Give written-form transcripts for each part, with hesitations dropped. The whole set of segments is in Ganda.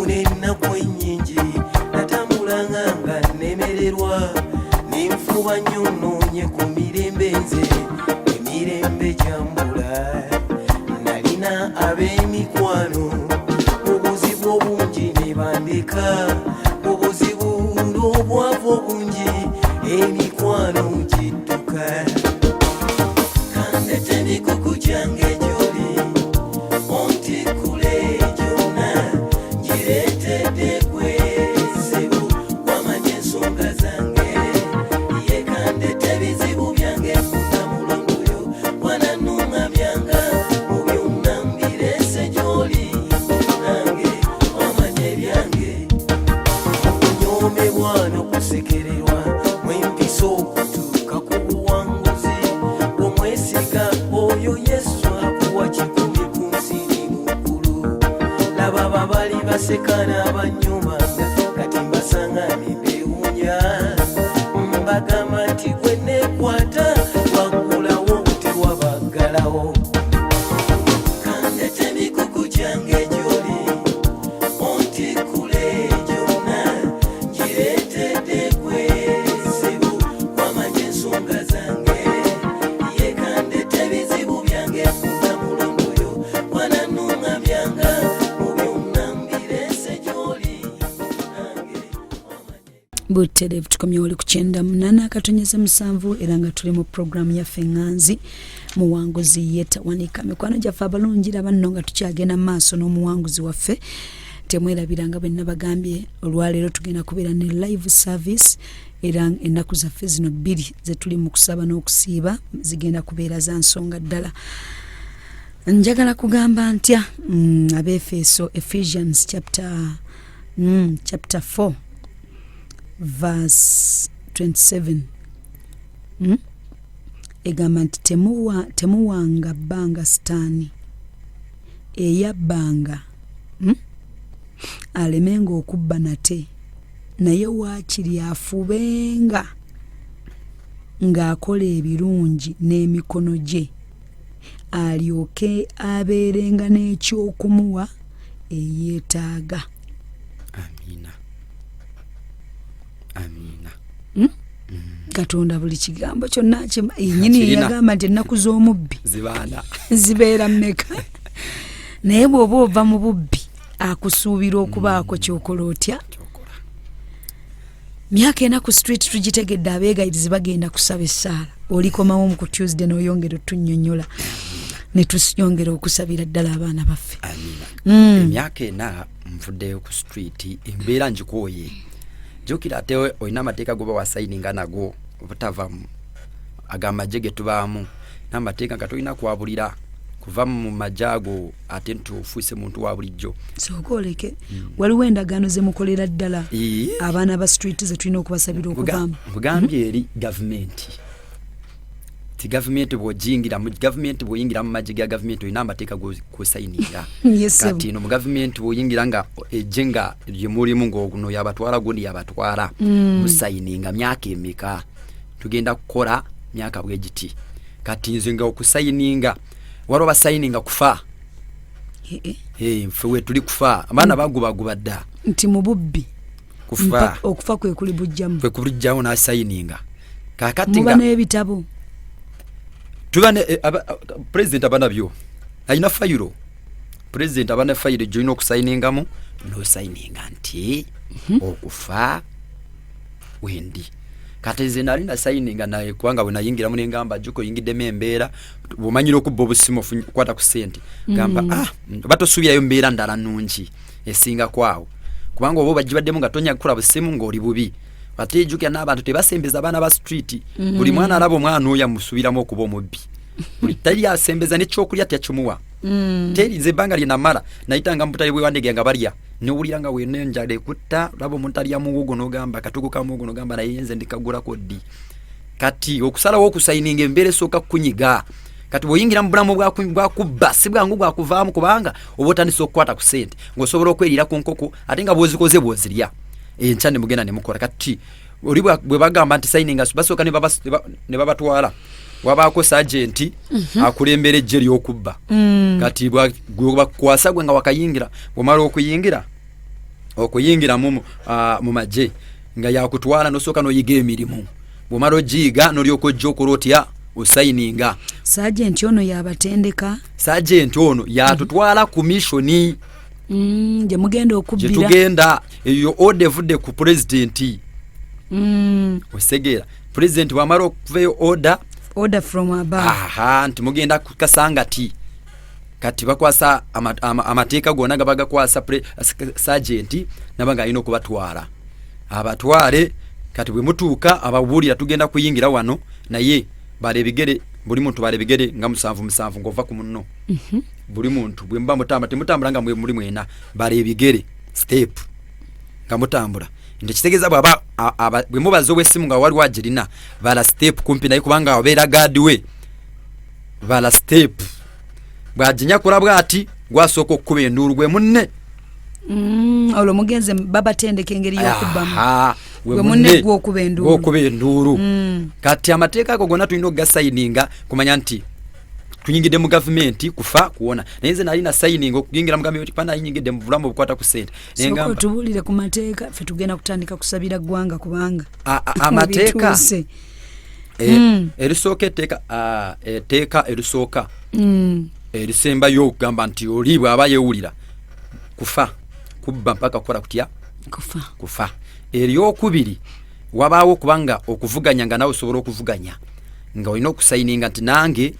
nina kwenyinji natambulanga nga nemererwa ninfuba nnyo noonye ku mirembe nze emirembe gyambula nalina ab'emikwano obuzibu obungi ne bandeka obuzibu n'obwavu obungi emikwano gidduka kandete emikuku gyange gy'oli ontikule gyonna ngireetedde kwezibu wamanya ensonga zange ye kandete ebizibu byange funa mulongoyo wananunga byanga mu byonna mbirese gy'oli nange wamanya ebyange okunyomebwa n'okusekererwa mwempisa okutuuka ku buwanguzi omwesiga oyo yesu akuwa kikumi ku nsi ni muggulu laba babali basekana abanyumanga kati mbasangane beewunya mbagamba nti gwe nekwata waggulawo tewabaggalawo kandete emikuku gyange gy'oli ontikule gyonna ngireetedde kwezibu wamanya ensonga zange ye kandete ebizibu byange funa mulongoyo wananunga byanga mu byonna mbirese gy'oli nange Buterevu tukomye oli ku 98.7 era nga tuli mu programu yaffe Nganzi muwanguzi yetawanika mikwano gyaffe abalungi laba nno nga tukyagenda maaso n'omuwanguzi waffe temwerabiranga bwe nabagambye olwaleero tugenda kubeera ne live service era ennaku zaffe zino 2 ze tuli mu kusaba n'okusiiba zigenda kubeera za nsonga ddala njagala kugamba ntya Abefeso Ephesians chapter 4 verse 27 egamba nti temuwanga bbanga sitaani eyabbanga alemenga okubba nate naye waakiri afubenga ng'akola ebirungi n'emikono gye alyoke abeerenga n'ekyokumuwa eyeetaaga. Amina. Amina. Katonda buli kigambo kyonna yennyini yagamba nti ennaku z'omubbi zibeera mmeka naye bw'oba ova mu bubbi akusuubira okubaako kyokola otya. Myaka ena ku street tugitegedde abeegayirizi bagenda kusaba essaala olikomawo mu ku Tuesday n'oyongera otunnyonnyola ne tuyongera okusabira ddala abaana baffe. Emyaka ena nvuddeyo ku street embeera njikooye jukira ate olina amateeka goba wasayininga nago obutavamu agamaje ge tubaamu n'amateeka nga tolina kwabulira kuva mu majaago ate ntufuuse muntu wa bulijjo sokoleke waliwo endagaano ze mukolera ddala abaana ba street ze tulina okubasabira okuvaamu. Bugambye eri gavumenti ti gavumenti bw'ojingira mu gavumenti bw'oyingira mu maji ga gavumenti olina amateeka g'osayininga. Kati no mu gavumenti bw'oyingira nga ejjenga lye mulimu ng'ono yabatwala gundi yabatwala musayininga myaka emeka tugenda kukola myaka bwegiti kati nze nga okusayininga waliwo basayininga kufa nfe we tuli kufa abaana bagubaguba dda nti mu bubbi kufa okufa kwe kuli bujjamu kwe kubujjawo n'asayininga kakati muba n'ebitabo tuba ne president abanabyo alina fayiro president abana fayiro joino okusayiningamu no sayininga nti okufa wendi kati nze nali na sayininga naye kubanga bwe nayingira mu ngamba juko yingidde embeera bumanyiro ku bobusimu kwata ku sente gamba batosuubyayo mbeera ndala nnungi esinga kwawo kubanga obo bajibaddemu nga tonya kukula busimu ng'oli bubi ate jukya n'abantu tebasembeza abaana ba street buli mwana alaba omwana oyo amusubiramu okuba omubbi buli tali asembeza n'ekyokulya tyakyomuwa teri nze ebbanga lye namala nayitanga mu butale bwewandege nga balya n'owulira nga wenenjala ekutta laba omuntu alya muwogo n'ogamba katugo ka muwogo n'ogamba naye nze ndikagulako ddi kati okusalawo okusayininga embeera esooka kukunyiga kati bw'oyingira mu bulamu bwakubba si bwangu bwakuvaamu kubanga oba otandisa okukwata ku sente ng'osobola okweriira ku nkoko ate nga bw'ozikoze bw'ozirya enkya ne mugenda ne mukola kati oli bwe bagamba nti sayininga basooka ne babatwala wabaako sajenti akulembera ejje ly'okubba kati bwakwasa gwe nga wakayingira bw'omala okuyingira okuyingira mu maje nga yakutwala nosooka noyiga emirimu bw'omala ogiyiga n'olyoka ojja okola otya osayininga. Sergeant ono yabatendeka, Sergeant ono yatutwala ku missioni gye mugenda okubbira, gye tugenda eyo order evudde ku president. Osegeera president bw'amala okuvayo order from above. nti mugenda kukasangati kati bakwasa amateeka gonna gabagakwasa sergeant nabanga alina okubatwala abatwale. Kati bwe mutuuka ababuulira tugenda kuyingira wano naye bale bigere, buli muntu bale bigere nga 7 ngova ku munno. Buli muntu bwe mba mutamba temutambula nga muri mwena, bale bigere step nga mutambula. Ndekitegeeza bwaba bwe mubazo wesimu nga wali wagirina bala step kumpi naye kubanga obeera gadwe bala step bwajinya kulabwa ati gwasooka okukuba enduulu gwe munne. Olwo mugenze babatendeka engeri y'okubbamu gwe munne gw'okuba enduulu. Kati amateeka ago gonna tulina okugasayininga kumanya nti tuyingidde mu gavumenti kufa kuwona. Naye nze nali na sayininga okuyingira mu gavumenti pana yingidde mu bulamu obukwata ku ssente. Soko tubulire ku mateeka ffe tugenda kutandika kusabira ggwanga kubanga amateeka erisooka etteeka erisooka erisembayo okugamba nti oli bw'aba yeewulira kufa kubba mpaka kukola kutya kufa. Eryokubiri wabaawo kubanga okuvuganya nga nawe osobola okuvuganya nga olina okusayininga nti nange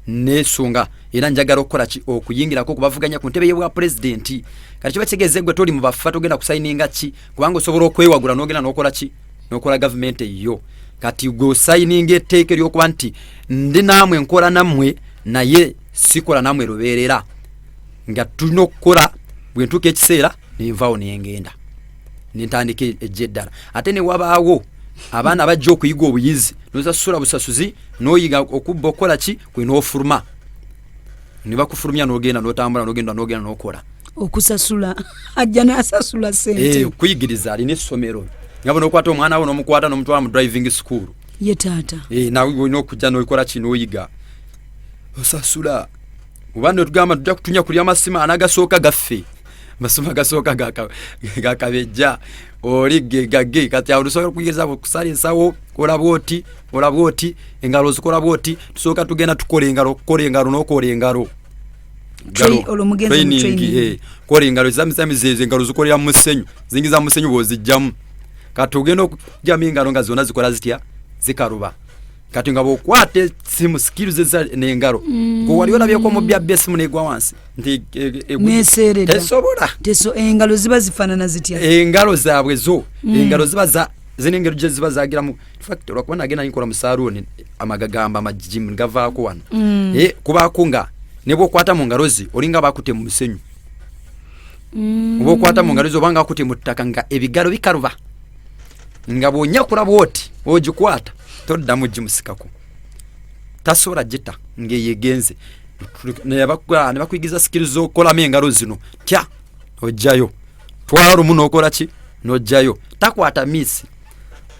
nesunga era njagala okukola ki okuyingirako kubavuganya ku ntebe y'obwa president. Kati kiba kitegeeze gwe toli mu bafa togenda kusayininga ki kubanga osobola okwewagula n'ogenda n'okola ki n'okola gavumenti eyo. Kati gwe osayininga etteeka ery'okuba nti ndi naamwe nkola nammwe naye sikola nammwe lubeerera nga tulina okukola bwe ntuuka ekiseera nenvaawo nengenda nentandika ejja eddala. Ate ne wabaawo abaana bajja okuyiga obuyizi nosasula busasuzi n'oyiga okubba okukola ki kwe n'ofuluma ne bakufulumya n'ogenda n'otambula n'ogenda n'okola okusasula ajja n'asasula ssente. Kuyigiriza alina essomero ngabo n'okwata omwana wo n'omukwata n'omutwala mu driving school ye taata nawe olina okujja n'okola ki n'oyiga osasula. Ubande tugamba tujja kutunya kulya amasima anagasooka gaffe masuma gasooka gakabejja oli gage kati alusobola kuyigiriza okusala ensawo kola bwoti engalo zikola bwoti tusooka tugenda tukola engalo n'okola engalo training kola engalo zamisamizezo engalo zikolera mu musenyu zingiza mu musenyu bwozijjamu kati ogenda okujjamu engalo nga zonna zikola zitya zikaluba. Kati nga bokwate simu skills za n'engalo ngo wali olabyeko mu bya besimu negwa wansi nti nesereda tesobola engalo ziba zifanana zitya engalo zaabwe zo engalo ziba za zinengero je ziba zagiramu fact olwakubona agenda nkola mu salon amagagamba amajim ngavaako wano kubaako nga nebo okwata mu ngalo zi olinga bakute mu musenyu obo okwata mu ngalo zo banga akute mu ttaka nga ebigalo bikaruba nga bonya kulaba oti ogikwata toddamu gimusikako tasobola jita ngeyegenze ne bakuyigiza skills z'okukolamu engalo zino tya ojjayo twala lumu n'okola ki n'ojjayo takwata misi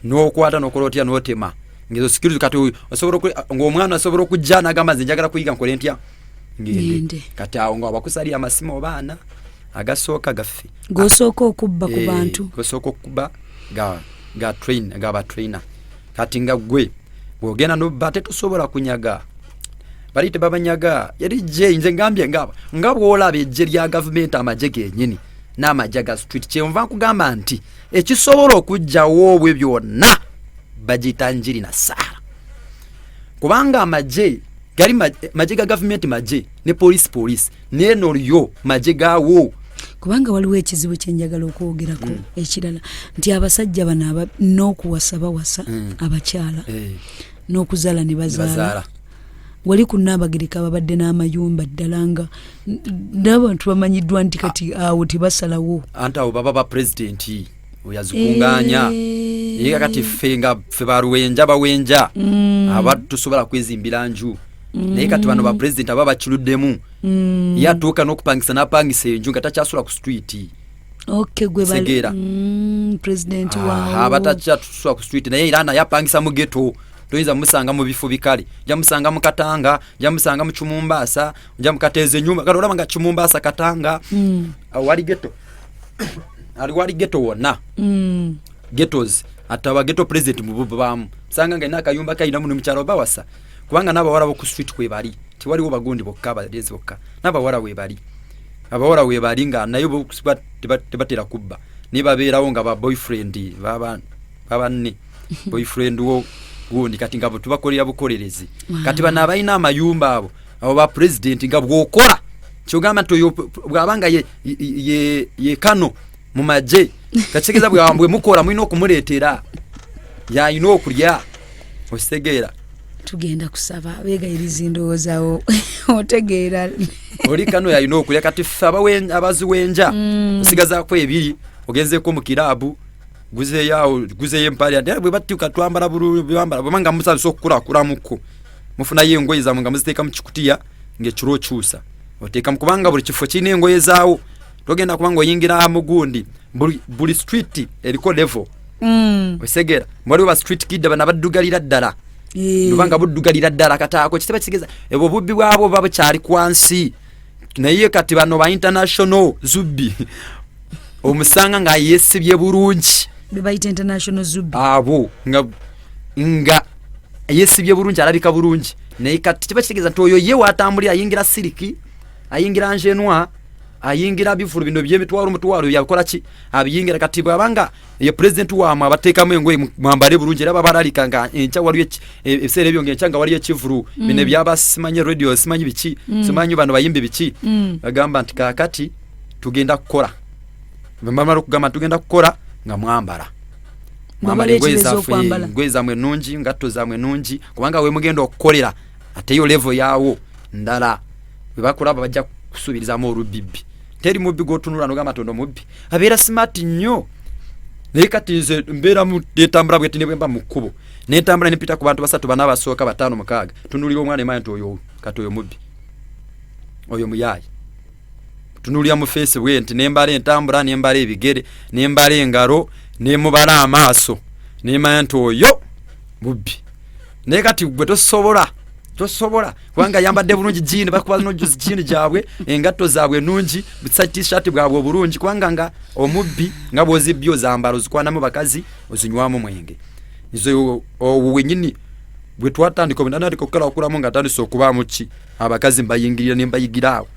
n'okwata n'okola otya n'otema ngezo skills kati osobola ng'omwana asobola okujja n'agamba nze njagala kuyiga nkole ntya ngende kati awo nga bakusalira amasimu obaana agasooka gaffe gosooka okubba ku bantu gosooka okubba ga trainer kati nga gwe bwogenda n'obba tetusobola kunyaga bali tebabanyaga yali je nze ngambye nga bw'olaba ejje lya gavumenti amagye gennyini n'amagye ga street kyenva nkugamba nti ekisobola okujjawo obwe byonna bagiyita njiri na saala kubanga amagye gali magye ga gavumenti magye ne police n'eno lyo magye gaawo kubanga waliwo ekizibu kyenjagala okwogerako ekirala nti abasajja bano n'okuwasa bawasa abakyala n'okuzaala ne bazaala wali ku Nnabagereka babadde n'amayumba ddala nga n'abantu bamanyiddwa nti kati awo tebasalawo anti awo baba ba pulezidenti oyazikunganya ye kati ffe baluwenja bawenja abatusobola kwezimbira nju naye kati bano ba pulezidenti aba bakiruddemu yatuuka n'okupangisa n'apangisa enju nga takyasula ku street gwe Segeera president waawo abatakyasula ku street naye era naye apangisa mu ghetto toyinza musanga mu bifo bikali ja musanga mu Katanga ja musanga mu Chumumbasa ja mu Kateze nyumba kati olaba nga Chumumbasa Katanga wali ghetto aliwali ghetto wonna ghettos ataba ghetto president mububamu sanga nga nakayumba kayina muno mchalo bawasa kubanga n'abawala bo ku street kwe bali tiwaliwo bagundi bokka balezi bokka n'abawala we bali abawala we bali nga nayo bo tebatera kubba nibabeerawo nga ba boyfriend babanne boyfriend wo gundi kati nga tubakolera bukolerezi kati bana abayina amayumba abo ba president nga bwokola kyogamba ntoyo bwabanga ye kano mu maje kachegeza bwambwe mukola mwino okumuleetera yayina okulya osegeera tugenda kusaba begayiriza indowoozawo otegeera oli kano yayina okulya kati abaziwenja osigazaako ebiri ogenzeko mu kirabu guzeyo empale bwe batuuka twambala bulubambala bwemanga musabisa okukulakulamuko mufunayo engoye zammwe nga muziteeka mu kikutiya ng'ekiro okyusa oteeka mu kubanga buli kifo kirina engoye zaawo togenda kubanga oyingira mugundi buli street eriko level osegera waliwo ba street kid bana baddugalira ddala lubanga buddugalira ddala kataako kitaba kisigeza ebwo bubbi bwabo baba kyali kwansi naye kati bano ba international zubbi omusanga nga yesibye bulungi bebayita international zubbi abo nga yesibye bulungi alabika bulungi naye kati kiba kisigeza nti oyo ye watambulira ayingira siliki ayingira njenwa ayingira bifuru bino by'emitwalo yakola ki abiyingira kati bwabanga ye president wamwe abateekamu engoye mwambale bulungi era babalalika nga encha waliyo ebiseera ebyo ng'encha waliyo ekivuru bino byabasimanyi radio simanyi biki simanyi bano bayimbi biki bagamba nti kakati tugenda kukola bamamala okugamba tugenda kukola nga mwambala engoye zammwe ennungi ngatto zammwe ennungi kubanga we mugenda okukolera ate yo level yaawo ndala bwe bakulaba bajja kusubirizamu olubibbi teri mubbi gwotunula nogamba tondo mubbi abeera smart nnyo naye kati nze mbeera netambula bweti nebwemba mu kkubo netambula nepita ku bantu basatu bana abasooka 5 6 tunulira omwana emanyi nti oyo kati oyo mubbi oyo muyayi tunulira mu face bwe nti nembala entambula nembala ebigere nembala engalo nemubala amaaso nemanyi nti oyo mubbi naye kati gwe tosobola kubanga yambadde bulungi jeans bakuba no jeans jaabwe engatto zaabwe nungi t-shirt bwabwe bulungi kubanga nga omubbi nga bwozibyo zambalo zikwanamu bakazi ozinywamu mwenge izo wenyini bwe twatandika obunanatiko okukala okulamu nga tandise okubaamu ki abakazi mbayingirira ne mbayigiraawo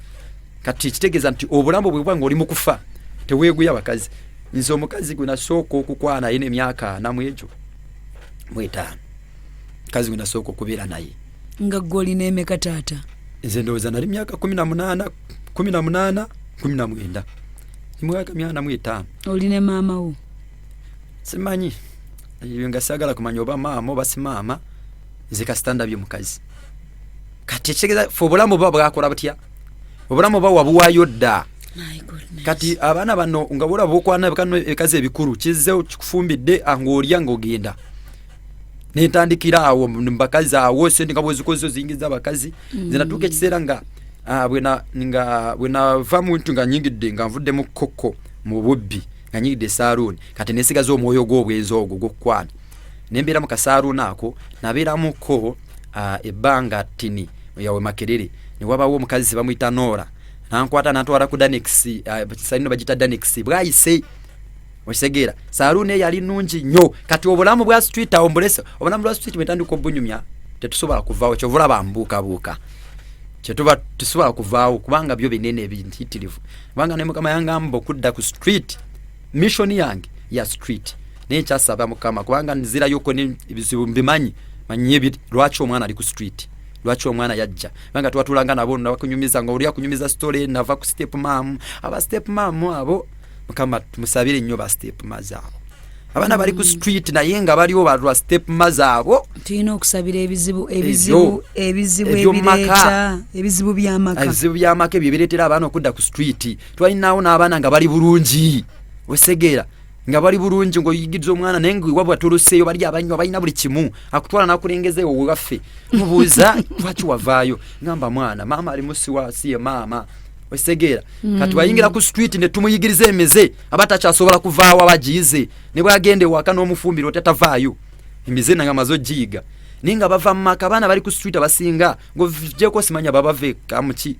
kati kitegeeza nti obulambo bwe bwanga oli mu kufa teweeguya abakazi nze omukazi gwe nasooka okukwana naye n'emyaka 4 mu egyo mu 5 kazi gwe nasooka okubeera naye nga goli n'emeka taata nze ndowooza nali myaka 18 19 imwaka 45 oli ne maama wo simanyi nga sagala kumanya oba maama oba si maama nze kasitanda by'omukazi kati ekitegeeza fe obulamu bwa bwakola butya obulamu bwa wabuwaayo dda kati abaana bano nga bolaba okwana kano ekazi ebikulu kizze kikufumbidde ng'olya ng'ogenda netandikira awo mbakazi awo sente nga bwezikozo zingiza abakazi zinatuuka ekiseera nga bwena va muntu nga nyingidde nga nvudde mu kkokko mu bubbi nga nyingidde saaluuni kati nesigaza omwoyo gw'obwenzi ogwo gw'okukwana nembeera mu kasaaluuni ako nabeeramuko ebbanga ttini yawe Makerere ne wabawo omukazi bamuyita Noora nankwata nantwala ku Danex salino bagita Danex bwayise osegeera saaluuni yali nnungi nnyo kati obulamu bwa street awo mbulese obulamu bwa street bwetandika obunyumya tetusobola kuvaawo kyovula bambuukabuuka kyetuba tusobola kuvaawo kubanga byo binene ebintitirivu kubanga ne mukama yangamba okudda ku street mission yange ya street naye kyasaba mukama kubanga nzirayo ko ebizibu mbimanyi manyi lwaki omwana ali ku street lwaki omwana yajja kubanga twatulanga nabo nabakunyumiza nga oli akunyumiza story nava ku step mom aba step mom abo mukama tumusabire nnyo ba step mazabo abana bali ku street naye nga baliwo balwa step mazabo tulina okusabira ebizibu by'amaka ebibireetera abaana okudda ku street twalinawo n'abaana nga bali bulungi osegeera nga bali bulungi ng'oyigiriza omwana naye ngwewabwa toloseeyo bali abanywa balina buli kimu akutwala n'akulengezeewo wewaffe mubuuza lwaki wavaayo ngamba mwana maama ali musiwa siye maama osegeera kati bayingira ku street ne tumuyigiriza emeze abatakyasobola kuvaawo abagiyize ne bwagende waka n'omufumbiro otatavaayo emize nanga mazo giyiga naye nga bava mu maka abaana bali ku street abasinga ng'ogyeko simanya babave kamuki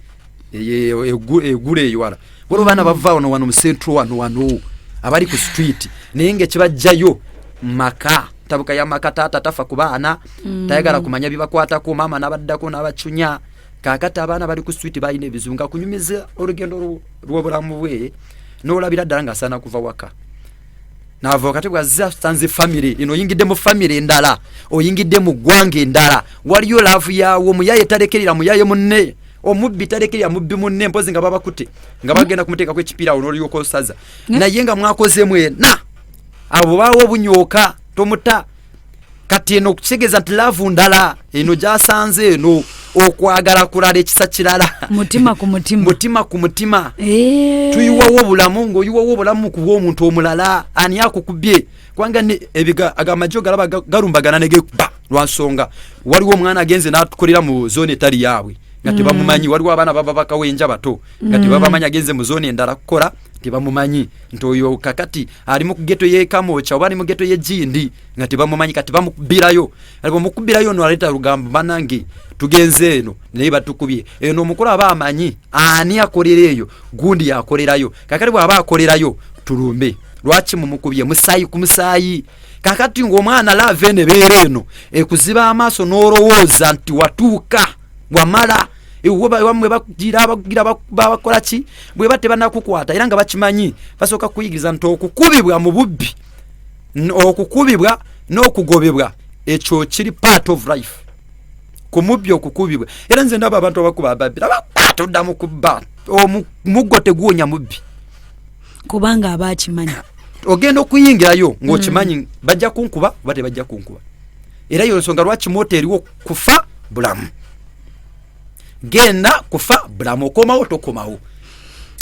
egula eyo wala waliwo baana bavaawo wano mu central wano abali ku street naye ngekibajjayo maka tabuka ya maka taata tafa ku baana tayagala kumanya bibakwatako maama n'abaddako n'abacunya kakati abaana bali ku street balina ebizunga kunyumiza olugendo lw'obulamu bwe n'olabira ddala ng'asaana kuva waka n'ava kati bwazza stanze family ino oyingidde mu family endala oyingidde mu ggwanga endala waliyo laavu yaawo muyaye talekerera muyaye munne omubbi talekerera mubbi munne mpozi nga babakute nga bagenda kumuteekako ekipiira awo n'olyoka osaza naye nga mwakozemu ena abo baawo obunyooka tomuta kati eno okukitegeza nti laavu ndala eno gyasanze eno okwagala kulala ekisa kirala mutima ku mutima mutima ku mutima tuyiwawo obulamu ng'oyiwawo obulamu ku bw'omuntu omulala ani akukubye kubanga agamajo galaba galumbagana ne gekuba lwa nsonga waliwo omwana agenze n'atukolera mu zooni etali yaabwe nga tebamumanyi waliwo abaana baba bakawenja bato nga tebabamanyi agenze mu zooni endala kukola tebamumanyi nti oyo kakati ali mu geto y'Ekamocha oba ali mu geto y'Egindi nga tebamumanyi kati bamukubirayo ali bamukubirayo no aleta lugambo banange tugenze eno naye batukubye eno omukulu aba amanyi ani akolera eyo gundi yakolerayo kakati bw'aba akolerayo tulumbe lwaki mumukubye musayi ku musayi kakati ng'omwana lave ne beera eno ekuziba amaaso n'olowooza nti watuuka wamala bamwe bagira bakola ki bwe bate banakukwata era nga bakimanyi basooka kuyigiriza nti okukubibwa mu bubbi okukubibwa n'okugobebwa ekyo kiri part of life kumubbi okukubibwa era nze ndaba abantu abakuba ababbira bakwata oddamu kubba omuggo teguwonya mubbi kubanga abakimanyi ogenda okuyingirayo ng'okimanyi bajja kunkuba oba tebajja kunkuba era yo nsonga lwaki moto eriwo kufa bulamu genda kufa bulamu okomawo tokomawo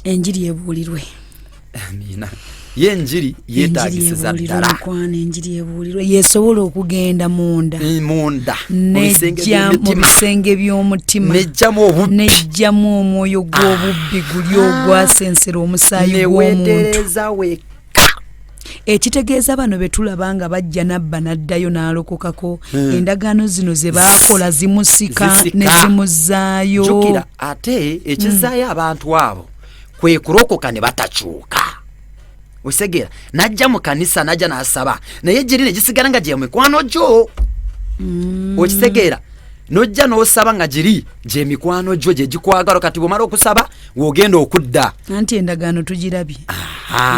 enjiri ebuulirwe amina yenjiri yeetagisiza ddala enjiri ebuulirwe yesobola okugenda munda nejja mu bisenge by'omutima nejjamu omwoyo gw'obubbi guli ogwasensera omusaayi gw'omuntu ekitegeeza bano betulaba nga bajja nabba naddayo n'alokokako endagaano zino ze baakola zimusika ne zimuzzaayo jukira ate ekizaayo abantu abo kwe kulokoka ne batakyuka osegera najja mu kanisa najja n'asaba naye giri ne gisigala nga gye mikwano gyo okitegeera nojja n'osaba nga giri gye mikwano gyo gye gikwagala kati bw'omala okusaba w'ogenda okudda anti endagaano tugirabye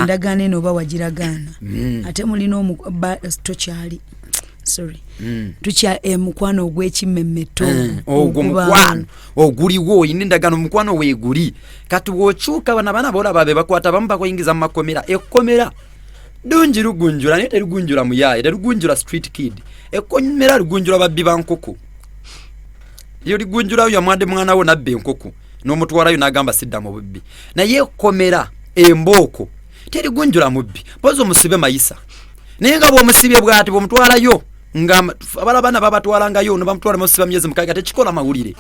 endagaano eno oba wagiragaana ate mulina tokyali mukwano ogw'ekimemmeto ogwo mukwano oguliwo oyina endagaano mukwano weeguli kati bw'okyuka bana boolaba be bakwata bamu bakuyingiza mu makomera ekkomera ddungi lugunjula naye terugunjula muyaaye terugunjula street kid ekkomera lugunjula babbi ba nkoko yo ligunjulayo yamwade mwana wo nabbe enkoko n'omutwalayo n'agamba sidda mu bubbi naye ekkomera embooko terigunjula mubbi pozo musibe mayisa naye nga bw'omusibye bw'ati bw'omutwalayo nga abalabana babatwalangayo no bamutwala musiba myezi mukaaga tekikola mawulire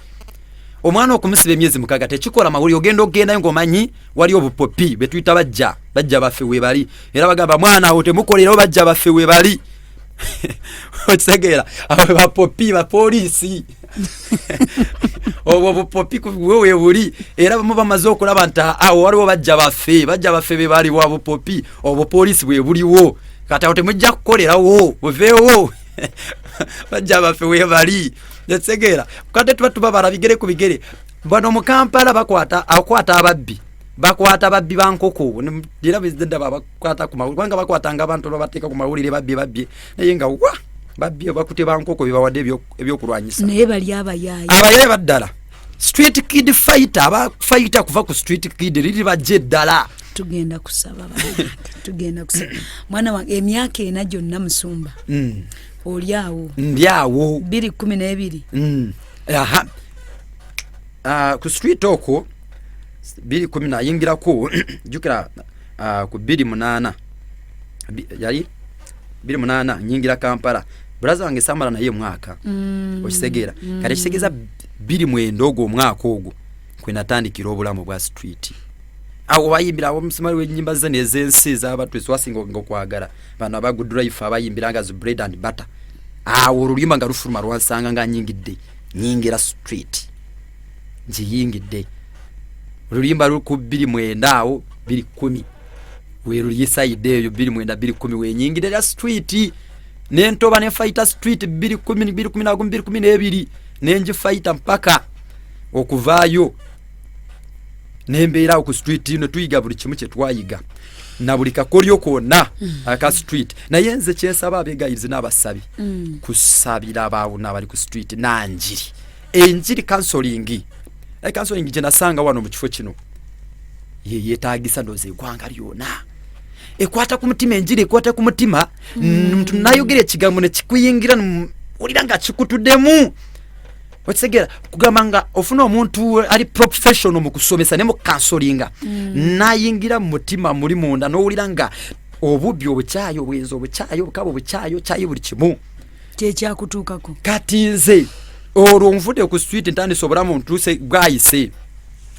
omwana okumusiba emyezi mukaaga tekikola mawulire ogendayo ng'omanyi wali obupopi betuyita bajja baffe we bali era bagamba mwana awo temukolerawo bajja baffe we bali okitegeera abo bapopi bapoliisi obwo bupopi wewe buli era bamu bamaze okulaba nti awo waliwo bajja baffe be bali wa bupopi obupoliisi bwe buliwo kati awo temujja kukolerawo buveewo bajja baffe we bali okitegeera kati tuba barabigere ku bigere bano mu Kampala akwata ababbi ba nkoko era bizidde bakwata ku mawulire kubanga bakwatanga abantu babateeka ku mawulire babbye naye nga babbi bakute ba nkoko bibawadde ebyokulwanyisa naye bali abayaayi baddala street kid fighter abafighter kuva ku street kid liri bajje ddala tugenda kusaba mwana wange emyaka ena gyonna musumba oli awo ndi awo 2012 ku street okwo 2010 ayingirako jukira ku 28 yali 28 nyingira Kampala braza wange samala naye mwaka okisegeera kale kitegeza 29 ogwo omwaka ogwo kwe natandikira obulamu bwa street awo bayimbira abo musimali w'ennyimba ze n'ezensi z'abatwe swasinga okwagala bano aba good life abayimbiranga zu bread and butter awo oluyimba nga lufuluma lwansanga nga nyingira street njiyingidde oluyimba luku 29 awo 2010 weruli side eyo 29 wenyingirira street nentoba ne fighter street 2012 nenji fighter mpaka okuvaayo nembeera ku street ino tuyiga buli kimu kye twayiga na buli kakolyo konna aka street naye nze kyensaba abegayiriza n'abasabi kusabira abaawuna abali ku street nanjiri enjiri counseling gye nasanga wano mu kifo kino yeetaagisa ndoze eggwanga lyona ekwata ku mutima enjiri ekwata ku mutima nayogera ekigambo ne kikuyingira olira nga kikutuddemu otsegera kugamba nga ofuna omuntu ali professional mu kusomesa ne mu counseling nayingira mu mutima muri munda n'owulira nga obubbi obukyayo obwenzi obukyayo obukabo obukyayo kyayi buli kimu kyekyakutuukako kati nze olwo nvudde ku street ntandise obulamu ntuuse bwayise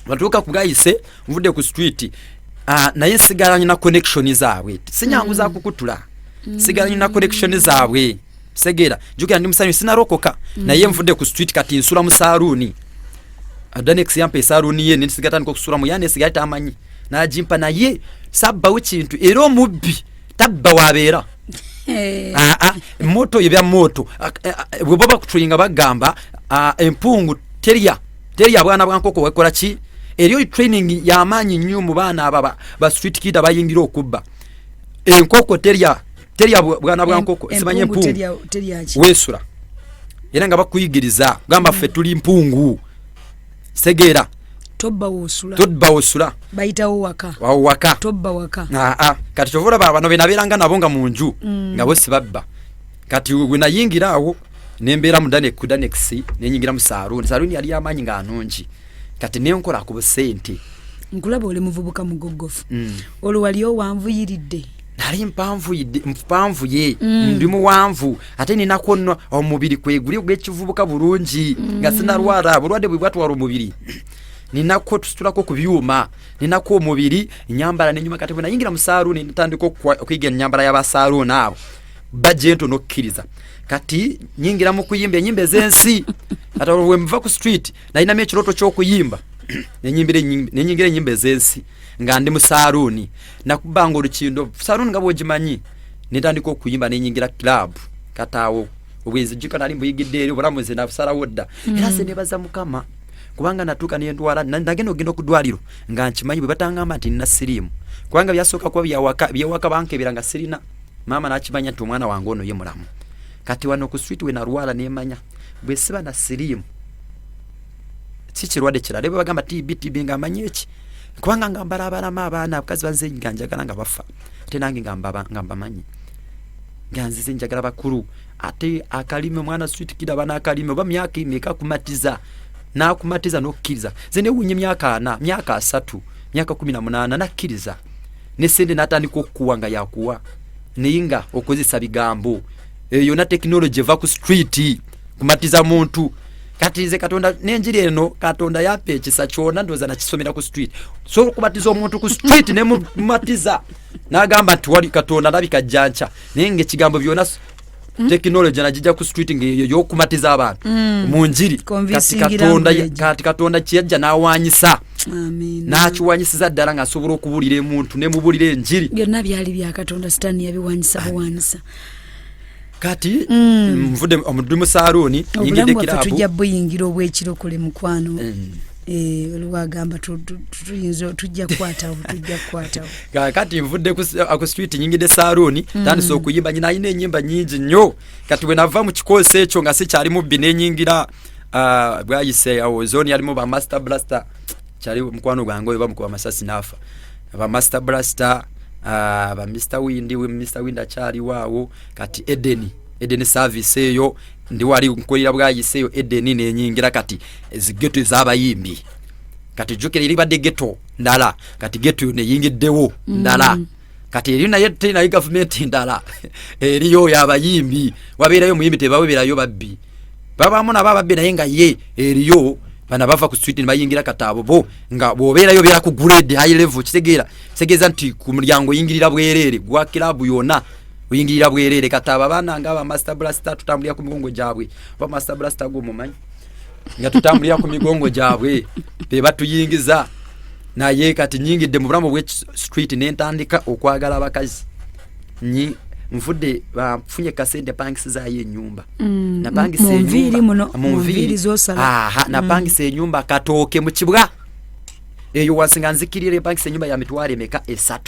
batuuka ku bwayise nvudde ku street naye nsigalanye na connection zaabwe sinyanguza kukutula nsigalanye na connection zaabwe segera jukira ndi musanyu sinarokoka naye nvudde ku street kati nsula mu saluni Danex yampa saluni ye nisigatani ko kusula mu yane sigata amanyi najimpa naye sabba w'ikintu era omubbi tabba wabeera moto yebya moto bwoba kutuyinga bagamba empungu teria bwana bwankoko wekola ki eriyo training yamanyi nnyo mu baana ababa ba street kid abayingira okubba enkoko teria bwana bwankoko simanye empungu wesura era nga bakuyigiriza gamba ffe tuli mpungu segera tobba wosula bayitawo waka tobba waka kati chovula bano benaberanga nabo nga munju nga bose babba kati wenayingira awo nembera mu Danex nenyingira mu saluni yali amanyi nga anonji kati nenkola ku busente nkulaba ole muvubuka mugogofu olwaliyo wanvuyiridde nali mpanvu ye ndi muwanvu ate nina konna omubiri kweguli gwekivubuka bulungi nga sinalwala bulwadde bwatwala omubiri ninako tusitulako ku byuma ninako omubiri nyambala nenyuma kati bwe nayingira mu saluni ntandika okuyiga ennyambala y'abasaluni abo bajento nokkiriza kati nyingira mu kuyimba enyimbe z'ensi ate we mva ku street nalinamu ekiroto ky'okuyimba nenyingira enyimbe z'ensi nga ndi mu saluni nakubanga olukindo saluni nga bwogimanyi nitandika okuyimba nenyingira club kataawo obwenzi jika nali mbuyigidde eri obulamuzi nabusalawo dda era se nebaza mukama kubanga natuka niyentwala ndagenda ogenda okudwaliro nga nkimanyi bwe batangamba nti nina sirimu kubanga byasooka kuba byewaka bankebera nga sirina mama nakimanya nti omwana wange ono ye mulamu kati wano ku street we narwala nemanya bwe siba na sirimu si kirwadde kirala bwe bagamba TB nga amanyi eki kubanga ngambala abalama abaana abakazi banze njagala nga bafa ate nange ngamba manyi ganzize njagala bakulu ate akalime mwana street kid abana akalime oba myaka imeka kumatiza nakumatiza nokkiriza zene wunye myaka 3 myaka 18 nakkiriza nesende natandika okuwanga yakuwa neyinga okozesa bigambo eyo na technology eva ku street kumatiza muntu kati nze katonda nenjiri eno katonda yape ekisa kyona ndoza nakisomera ku street so kubatiza omuntu ku street ne mumatiza nagamba nti wali katonda nabika jancha nenge kigambo byona technology najija ku street ngeyo kumatiza abantu munjiri kati katonda kiyajja nawanyisa nakiwanyisiza ddala nga asobola okubulira emuntu ne mubulira enjiri byonna byali bya katonda sitani yabiwanyisa buwanyisa kati mvude omudumu saloni nyingide kirabu tujja buyingira obwekiro kule mukwano olwagamba tuyinzo tujja kwata kati mvudde ku street nyingide saloni tandise okuyimba nyina ine enyimba nyingi nnyo kati we nava mu kikosi ekyo nga si kyali mubbi nenyingira bwayise awo zone yalimu ba master blaster kyali mukwano gwange oyo bamukuba amasasi nafa ba master blaster ba Mr Wind achali waawo kati Eden service eyo ndi wali nkolira bwayise eyo Eden nenyingira kati ezigeto z'abayimbi kati jukira iri badde geto ndala kati geto ne yingiddewo ndala kati eri naye tena government ndala eriyo y'abayimbi wabeerayo muyimbi tebaweerayo babbi babamu na bababbi naye nga ye eriyo bana bava ku street bayingira katabo bo nga bobeerayo bera ku grade high level kitegeza nti ku muryango yingirira bwerere gwa club yona uyingirira bwerere kataba bana nga ba master blaster tutambulira ku migongo jabwe ba master blaster go mumanyi nga tutambulira ku migongo jabwe be batuyingiza naye kati nyingidde mu bulamu bwe street nentandika okwagala abakazi nfudde bafunye kasente pangisa ennyumba napangisa ennyumba mu nviiri zosala napangisa ennyumba Katooke mu Kibwa eyo wasinga nzikirire pangisa ennyumba ya mitwale emeka 3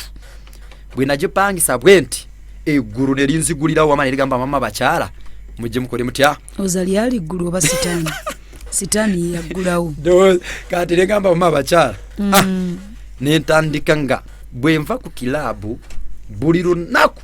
bwe nagipangisa bwenti eggulu ne linzigulira wama ne ligamba mama bakyala mujje mukole mutya ozali ali ggulu oba sitaani sitaani yaggulawo kati ligamba mama bakyala nentandika nga bwe nva ku kilabu buli lunaku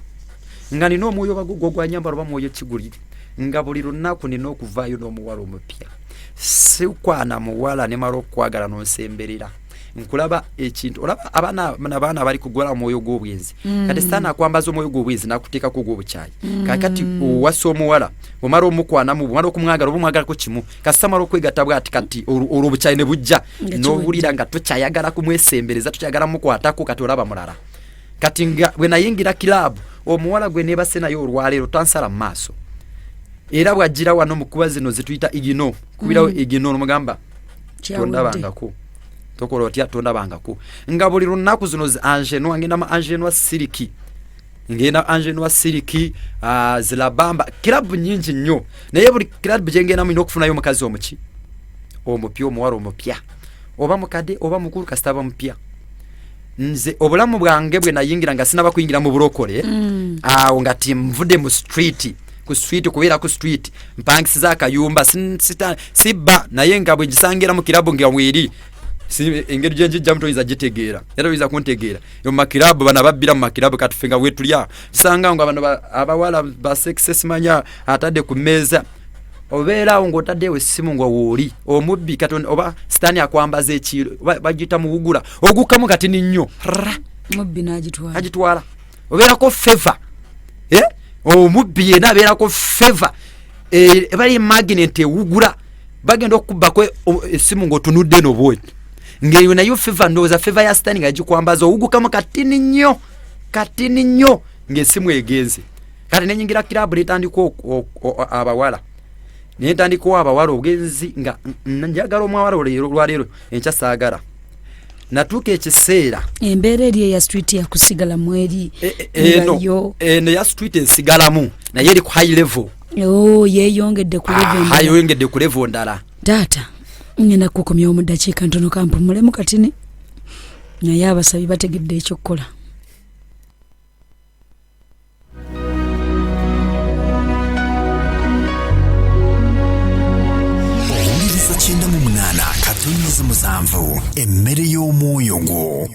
nga nina omwoyo bagugwo gwa nyambala oba mwoyo kigulire nga buli lunaku nina okuvaayo n'omuwala omupya sikwana muwala ne mala okwagala n'onsemberera nkulaba ekintu olaba abaana bali kugwala mwoyo gw'obwenzi kati sitaani akwambaza omwoyo gw'obwenzi n'akuteekako gw'obukyayi kakati owasa omuwala omala omukwana omala okumwagala oba omwagalako kimu kasita mala okwegatta bw'ati kati olwo obukyayi ne bujja n'owulira nga tokyayagala kumwesembereza tokyayagala mukwatako kati olaba mulala kati nga bwe nayingira kilabu omuwala gwe neebase naye olwaleero tansala mu maaso era bw'ajjira wano mu kuba zino zetuyita igino kubirawo igino nomugamba tondabangako tokola otya tondabangako nga buli lunaku zino angenwa ngenda mu angenwa siriki ngenda angenwa siriki zilabamba kilabu nyingi nnyo naye buli kilabu gyengenda mu okufunayo omukazi omupya omuwala omupya oba mukadde oba mukulu kasita aba mupya nze obulamu bwange bwe nayingira nga sinaba kuyingira mu bulokole awo nga timvudde mu street kubeera ku street mpangisiza akayumba sibba naye nga bwe gisangira mu kilabu nga mweri engeri gyenjijja mutoyiza gitegeera era oyinza kuntegeera mu makilabu bana babbira mu makilabu katufe nga wetulya kisanga nga bano abawala basekise simanya atadde ku mmeeza obeerawo ng'otaddewo essimu nga wooli omubbi katonda oba sitaani akwambaza ekiro bagiyita muwugula ogukamu kati ni nnyo mubbi n'agitwala obeerako feva omubbi yena abeerako feva bali magnet ewugula bagenda okubbako essimu ng'otunudde nobweti ng'eyo nayo feva ndowooza feva ya sitaani nga gikwambaza owugukamu kati ni nnyo ng'essimu egenze kati nenyingira kilabu netandika abawala nentandikawo abawala obugenzi nga njagala omwawala olwaleero enkya saagala natuuka ekiseera embeera eri eya street yakusigala mweri eno ya street ensigalamu naye eri ku high level yeyongedde ku level ndala taata ngenda kukomyawo mu ddakiika ntono kampumulemu katini naye abasabi bategedde ekyokukola Katonda musanvu emmere y'omwoyo gwo.